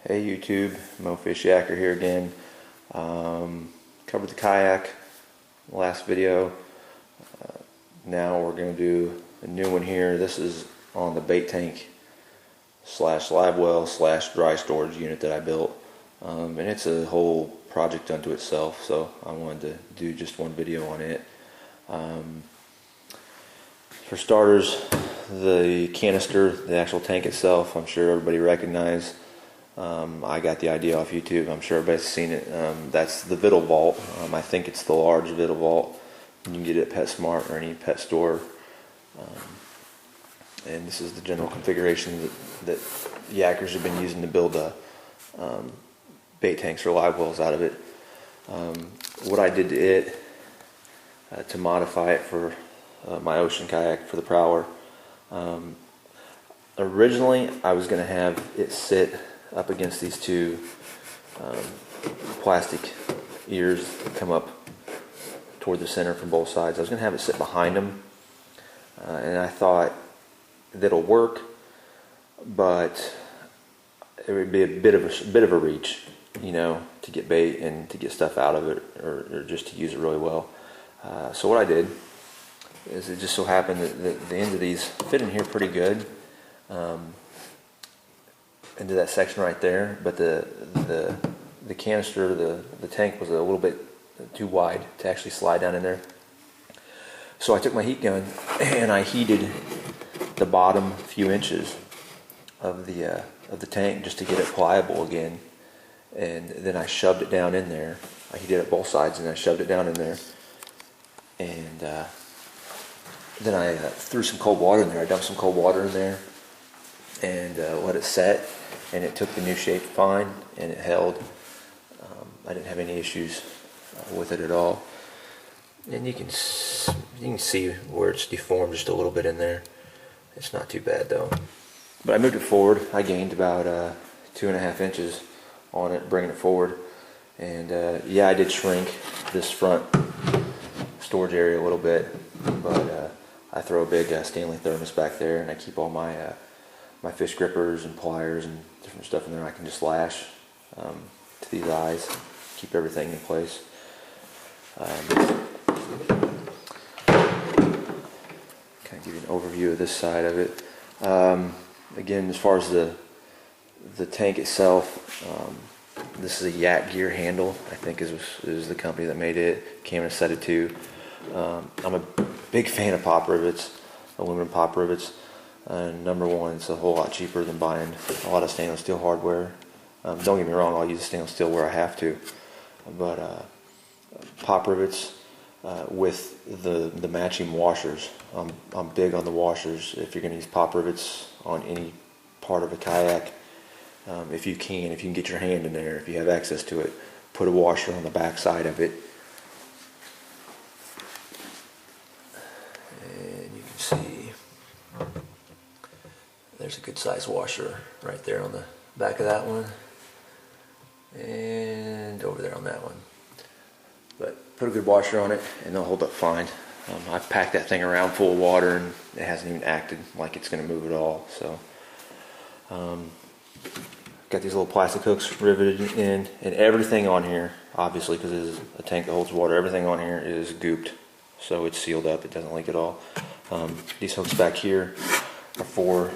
Hey YouTube, Mo Fish Yacker here again. Covered the kayak last video. Now we're going to do a new one here. This is on the bait tank slash live well slash dry storage unit that I built. And it's a whole project unto itself, so I wanted to do just one video on it. For starters, the canister, the actual tank itself, I'm sure everybody recognizes. I got the idea off YouTube. I'm sure everybody's seen it. That's the Vittle Vault. I think it's the large Vittle Vault. You can get it at PetSmart or any pet store. And this is the general configuration that yackers have been using to build bait tanks or live wells out of it. What I did to it, to modify it for my ocean kayak for the Prowler, originally I was going to have it sit up against these two plastic ears that come up toward the center from both sides. I was going to have it sit behind them, and I thought that'll work, but it would be a bit of a reach, you know, to get bait and to get stuff out of it, or just to use it really well. So what I did is, it just so happened that the ends of these fit in here pretty good. Into that section right there, but the canister, the tank was a little bit too wide to actually slide down in there. So I took my heat gun and I heated the bottom few inches of the tank just to get it pliable again, and then I shoved it down in there. I heated it both sides and I shoved it down in there, and then I threw some cold water in there. I dumped some cold water in there and let it set, and it took the new shape fine, and it held. I didn't have any issues with it at all, and you can see where it's deformed just a little bit in there. It's not too bad though. But I moved it forward. I gained about 2.5 inches on it, bringing it forward, and yeah, I did shrink this front storage area a little bit, but I throw a big Stanley thermos back there, and I keep all my my fish grippers and pliers and different stuff in there. I can just lash to these eyes, keep everything in place. Kind of give you an overview of this side of it. Again, as far as the tank itself, this is a Yak Gear handle, I think is the company that made it. Came in a set of 2. I'm a big fan of pop rivets, aluminum pop rivets. Number one, it's a whole lot cheaper than buying a lot of stainless steel hardware. Don't get me wrong, I'll use stainless steel where I have to, but pop rivets with the matching washers. I'm big on the washers. If you're going to use pop rivets on any part of a kayak, if you can get your hand in there, if you have access to it, put a washer on the back side of it. And you can see there's a good size washer right there on the back of that one, and over there on that one. But put a good washer on it and they'll hold up fine. I've packed that thing around full of water and it hasn't even acted like it's going to move at all. So got these little plastic hooks riveted in, and everything on here, obviously because it is a tank that holds water, everything on here is gooped, so it's sealed up, it doesn't leak at all. These hooks back here are for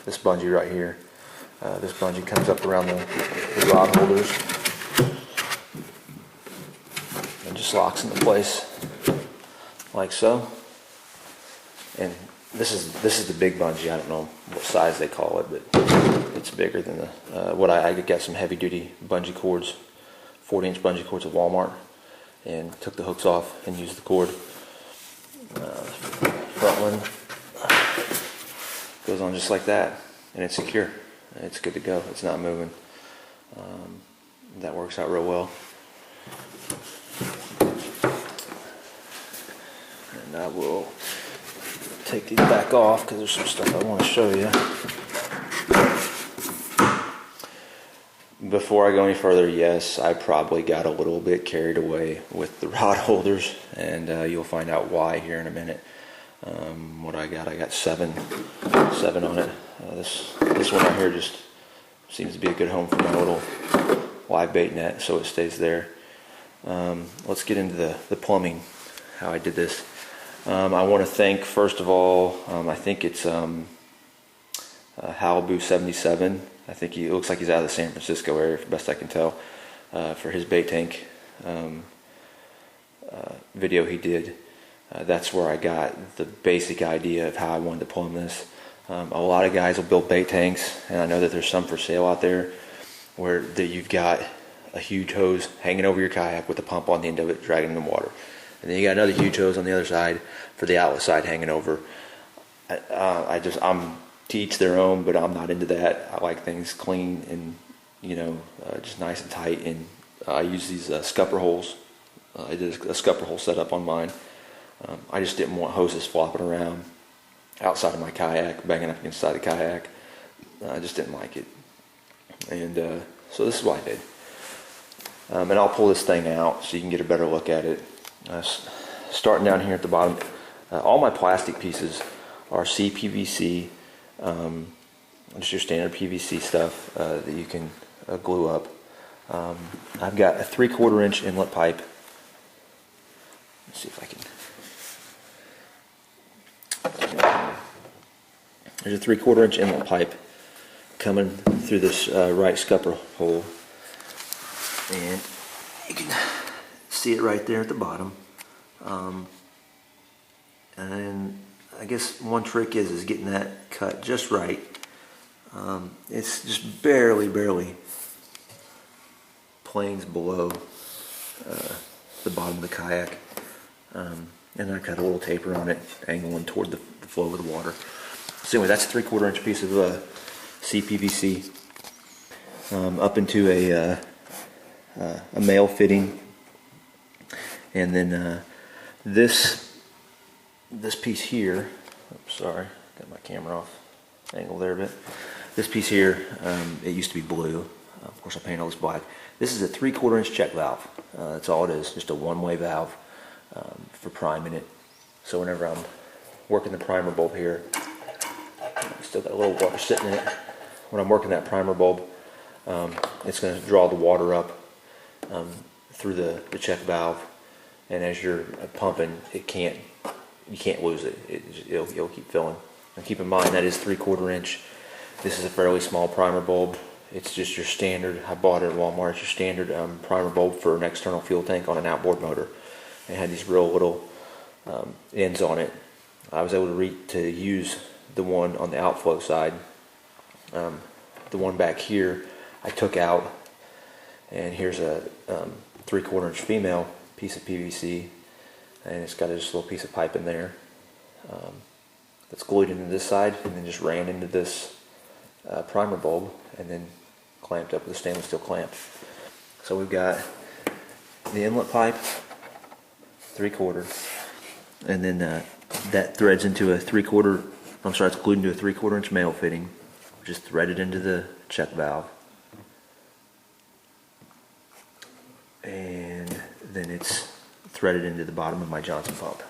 this bungee right here. This bungee comes up around the rod holders and just locks into place like so. And this is the big bungee. I don't know what size they call it, but it's bigger than what I got some heavy duty bungee cords, 40-inch bungee cords at Walmart, and took the hooks off and used the cord. Front one goes on just like that, and it's secure. It's good to go. It's not moving. That works out real well. And I will take these back off because there's some stuff I want to show you. Before I go any further, yes, I probably got a little bit carried away with the rod holders, and you'll find out why here in a minute. What I got 7 on it. This one right here just seems to be a good home for my little live bait net, so it stays there. Let's get into the plumbing, how I did this. I want to thank, first of all, I think it's Halibu 77. I think it looks like he's out of the San Francisco area, best I can tell, for his bait tank video he did. That's where I got the basic idea of how I wanted to plumb this. A lot of guys will build bait tanks, and I know that there's some for sale out there where you've got a huge hose hanging over your kayak with a pump on the end of it dragging in the water, and then you got another huge hose on the other side for the outlet side hanging over. I'm to each their own, but I'm not into that. I like things clean and just nice and tight, and I use these scupper holes. I did a scupper hole setup on mine. I just didn't want hoses flopping around outside of my kayak, banging up against the side of the kayak. I just didn't like it, and so this is what I did. And I'll pull this thing out so you can get a better look at it. Starting down here at the bottom, all my plastic pieces are CPVC, just your standard PVC stuff that you can glue up. I've got a 3/4 inch inlet pipe. Let's see if I can. There's a 3/4 inch inlet pipe coming through this right scupper hole, and you can see it right there at the bottom. And I guess one trick is getting that cut just right. It's just barely planes below the bottom of the kayak, and I cut a little taper on it, angling toward the flow of the water. So anyway, that's a 3/4 inch piece of CPVC up into a male fitting, and then this piece here. Oops, sorry, got my camera off angle there a bit. This piece here, it used to be blue. Of course, I painted all this black. This is a 3/4 inch check valve. That's all it is, just a one-way valve for priming it. So whenever I'm working the primer bulb here, still got a little water sitting in it. When I'm working that primer bulb, it's going to draw the water up through the check valve, and as you're pumping, you can't lose it. It'll keep filling. And keep in mind that is 3/4 inch. This is a fairly small primer bulb. It's just your standard. I bought it at Walmart. It's your standard primer bulb for an external fuel tank on an outboard motor. It had these real little ends on it. I was able to use the one on the outflow side. The one back here I took out, and here's a 3/4 inch female piece of PVC, and it's got this little piece of pipe in there that's glued into this side, and then just ran into this primer bulb, and then clamped up with a stainless steel clamp. So we've got the inlet pipe, 3/4, and then that threads into a 3/4. It's glued into a 3/4 inch male fitting, just threaded into the check valve, and then it's threaded into the bottom of my Johnson pump.